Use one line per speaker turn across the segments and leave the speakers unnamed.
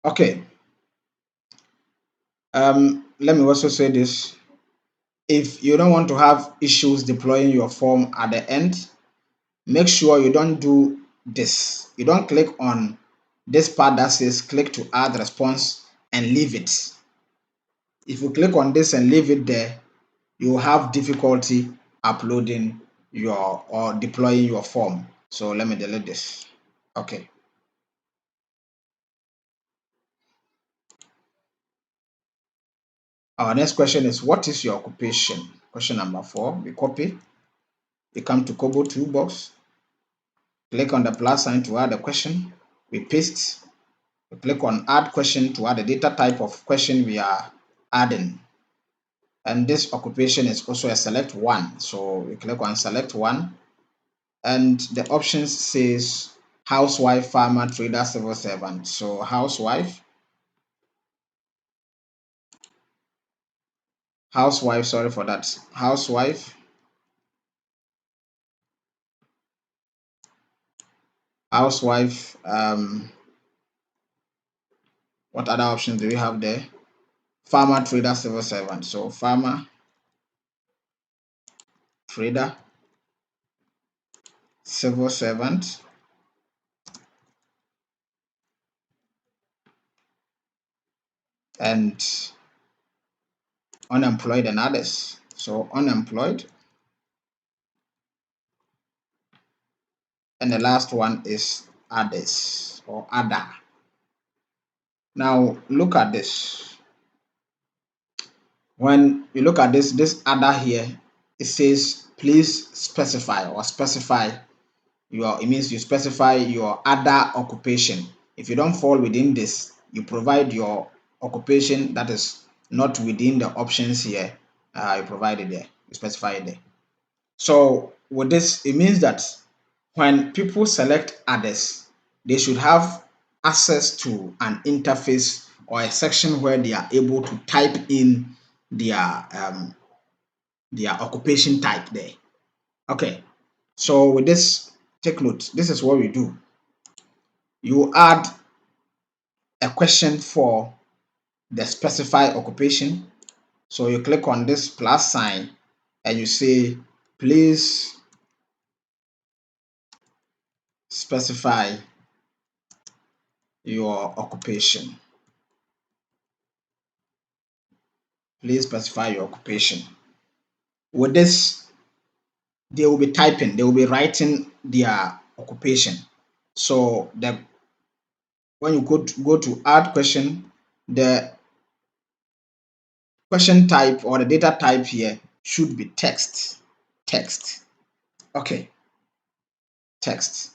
Okay. Let me also say this. If you don't want to have issues deploying your form at the end, make sure you don't do this. You don't click on this part that says click to add response and leave it. If you click on this and leave it there, you will have difficulty uploading your or deploying your form. So let me delete this. Okay. Our next question is, what is your occupation? Question number 4. We copy. We come to Kobo toolbox. Click on the plus sign to add a question. We paste. We click on add question to add the data type of question we are adding. And this occupation is also a select one. So we click on select one. And the options says housewife, farmer, trader, civil servant. So housewife, sorry for that. Housewife, what other options do we have there? Farmer, trader, civil servant. So farmer, trader, civil servant, and unemployed and others. So unemployed. And the last one is others or other. Now look at this. When you look at this other here, it says please specify it means you specify your other occupation. If you don't fall within this, you provide your occupation that is not within the options here. You provide it there, you specify it there. So with this, it means that when people select others, they should have access to an interface or a section where they are able to type in their occupation type there. Okay, so with this, take note. This is what we do. You add a question for the specified occupation. So you click on this plus sign and you say, please specify your occupation. Please specify your occupation. With this, they will be typing, they will be writing their occupation. So when you go to add question, the question type or the data type here should be text. Okay, text.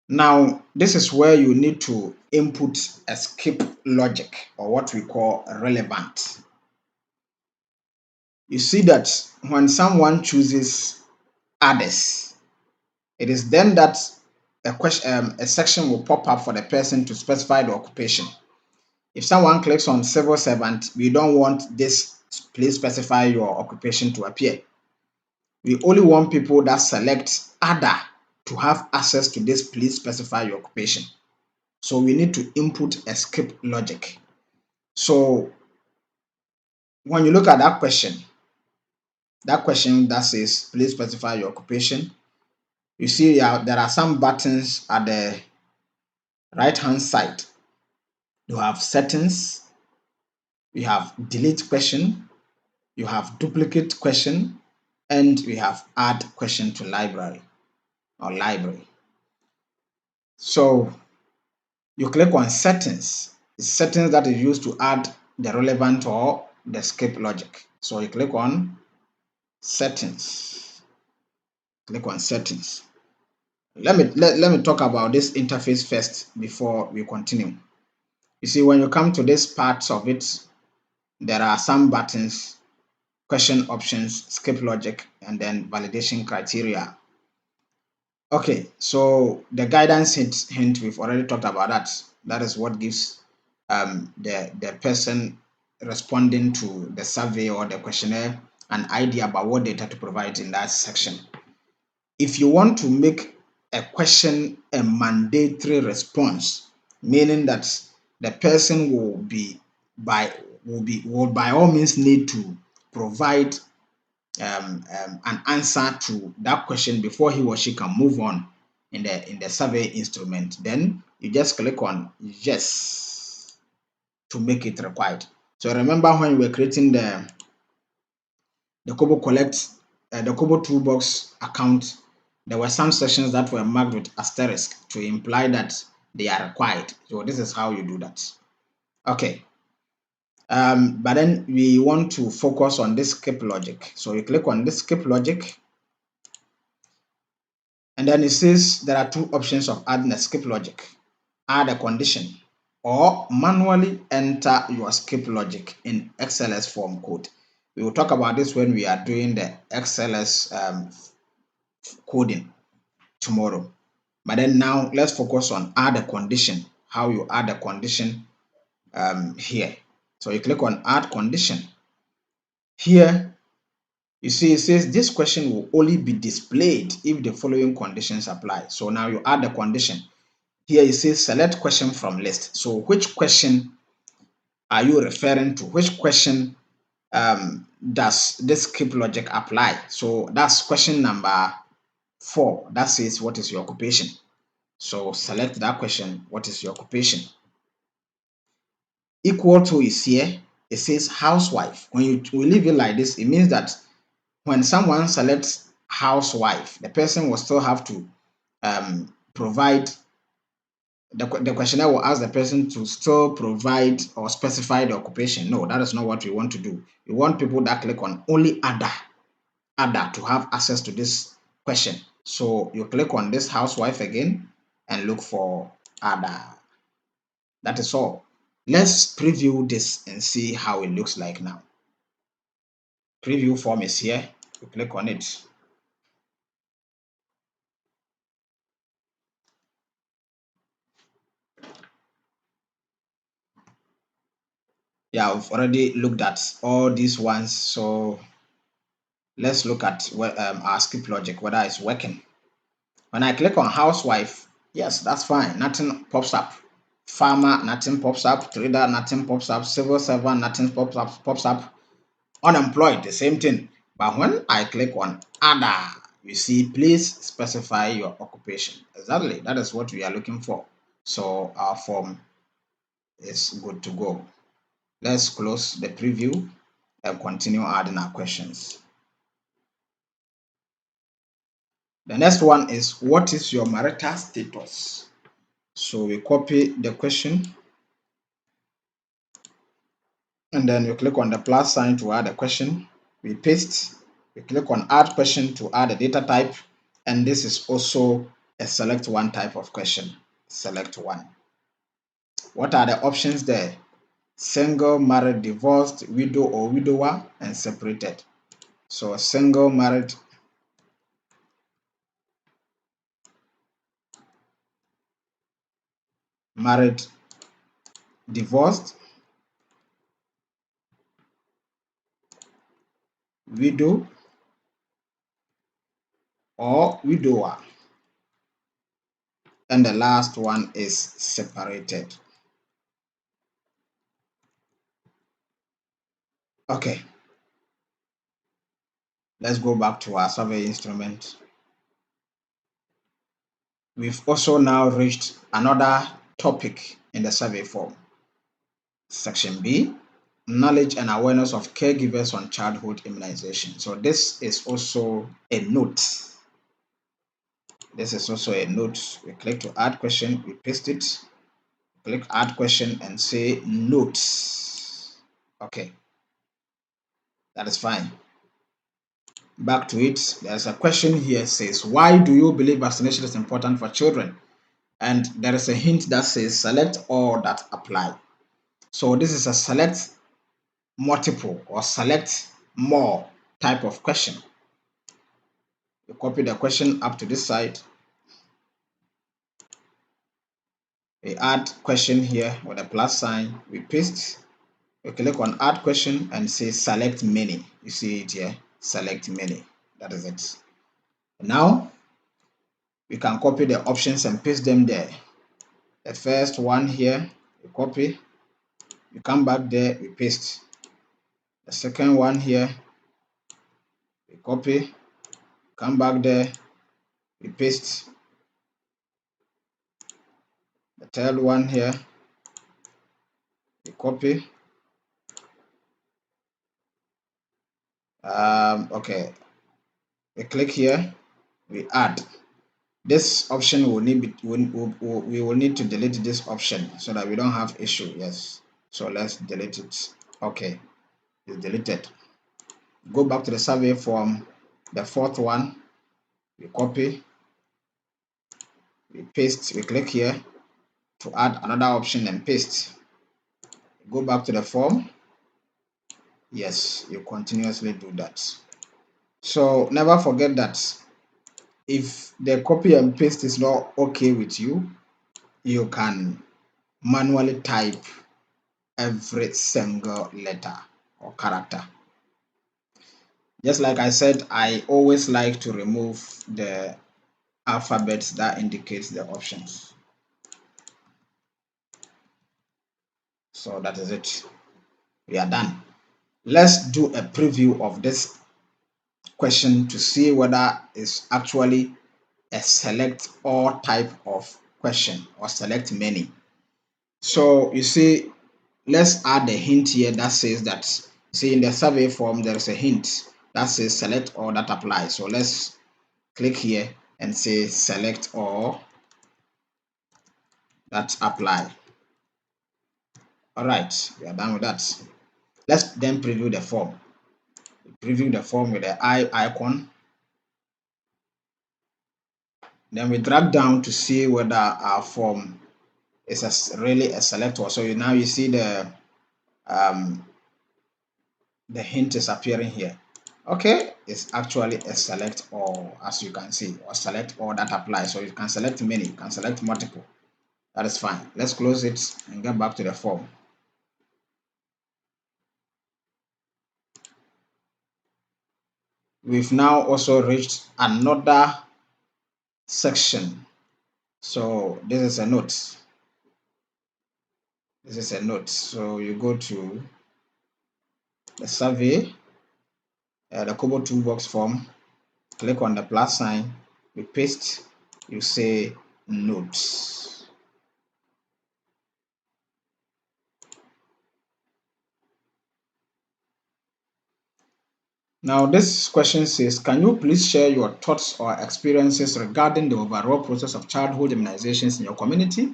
Now, this is where you need to input a skip logic or what we call relevant. You see that when someone chooses others, it is then that a section will pop up for the person to specify the occupation. If someone clicks on civil servant, we don't want this please specify your occupation to appear. We only want people that select other to have access to this please specify your occupation. So we need to input a skip logic. So when you look at that question that says please specify your occupation, you see there are some buttons at the right hand side. You have settings, you have delete question, you have duplicate question, and we have add question to library. So you click on settings. It's settings that is used to add the relevant or the skip logic. So you click on settings. Click on settings. Let me talk about this interface first before we continue. You see, when you come to this parts of it, there are some buttons, question options, skip logic, and then validation criteria. Okay, so the guidance hint we've already talked about that. That is what gives the person responding to the survey or the questionnaire an idea about what data to provide in that section. If you want to make a question a mandatory response, meaning that the person will by all means need to provide an answer to that question before he or she can move on in the survey instrument. Then you just click on yes to make it required. So remember when we were creating the Kobo Collect, the Kobo Toolbox account, there were some sections that were marked with asterisk to imply that they are required. So this is how you do that. Okay. But then we want to focus on this skip logic. So you click on this skip logic, and then it says there are two options of adding a skip logic. Add a condition or manually enter your skip logic in XLS form code. We will talk about this when we are doing the XLS coding tomorrow. But then now let's focus on add a condition, how you add a condition here. So you click on add condition. Here, you see it says this question will only be displayed if the following conditions apply. So now you add the condition. Here it says select question from list. So which question are you referring to? Which question does this skip logic apply? So that's question number 4. That says what is your occupation? So select that question. What is your occupation? Equal to is here. It says housewife. When you leave it like this, it means that when someone selects housewife, the person will still have to provide the questionnaire will ask the person to still provide or specify the occupation. No, that is not what we want to do. We want people that click on only other to have access to this question. So you click on this housewife again and look for other. That is all. Let's preview this and see how it looks like now. Preview form is here. You click on it. Yeah, we've already looked at all these ones. So let's look at our skip logic, whether it's working. When I click on housewife, yes, that's fine. Nothing pops up. Farmer, nothing pops up. Trader, nothing pops up. Civil servant, nothing pops up. Unemployed, the same thing. But when I click on other, you see, please specify your occupation. Exactly, that is what we are looking for. So our form is good to go. Let's close the preview and continue adding our questions. The next one is, what is your marital status? So we copy the question and then we click on the plus sign to add a question. We paste, we click on add question to add a data type, and this is also a select one type of question. Select one. What are the options there? Single, married, divorced, widow or widower, and separated. So single, married, divorced, widow or widower. And the last one is separated. Okay. Let's go back to our survey instrument. We've also now reached another topic in the survey form. Section B, knowledge and awareness of caregivers on childhood immunization. So this is also a note. This is also a note. We click to add question, we paste it, click add question and say notes. Okay, that is fine. Back to it. There's a question here says, why do you believe vaccination is important for children? And there is a hint that says select all that apply. So this is a select multiple or select more type of question. You copy the question up to this side. We add question here with a plus sign. We paste. We click on add question and say select many. You see it here. Select many. That is it. Now we can copy the options and paste them there. The first one here, we copy, we come back there, we paste. The second one here, we copy, come back there, we paste. The third one here, we copy. Okay, we click here, we add. This option will need we will need to delete this option so that we don't have issue. Yes, so let's delete it. Okay, it's deleted. Go back to the survey form, the fourth one, we copy, we paste, we click here to add another option and paste. Go back to the form. Yes, you continuously do that. So never forget that if the copy and paste is not okay with you, you can manually type every single letter or character. Just like I said, I always like to remove the alphabets that indicates the options. So that is it. We are done. Let's do a preview of this question to see whether it's actually a select all type of question or select many. So you see, let's add a hint here that says that, see in the survey form, there's a hint that says select all that applies. So let's click here and say select all that apply. All right, we are done with that. Let's then preview the form. Preview the form with the eye icon. Then we drag down to see whether our form is really a select all. So now you see the hint is appearing here. Okay, it's actually a select all, as you can see, or select all that applies. So you can select many, you can select multiple. That is fine. Let's close it and get back to the form. We've now also reached another section. So this is a note. This is a note. So you go to the survey, the Kobo toolbox form, click on the plus sign, we paste, you say notes. Now this question says, can you please share your thoughts or experiences regarding the overall process of childhood immunizations in your community?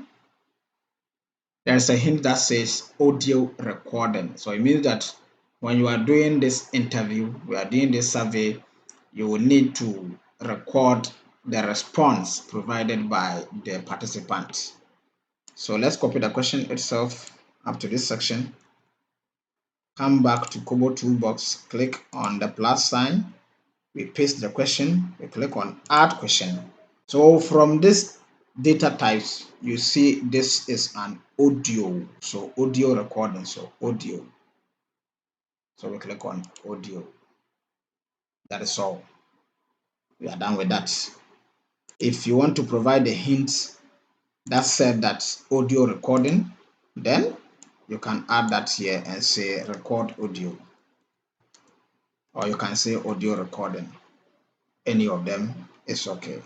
There's a hint that says audio recording. So it means that when you are doing this interview, we are doing this survey, you will need to record the response provided by the participant. So let's copy the question itself up to this section. Come back to Kobo Toolbox, click on the plus sign, we paste the question, we click on add question. So from this data types, you see this is an audio, so audio recording, so audio. So we click on audio. That is all. We are done with that. If you want to provide a hint that said that audio recording, then you can add that here and say record audio, or you can say audio recording. Any of them is okay.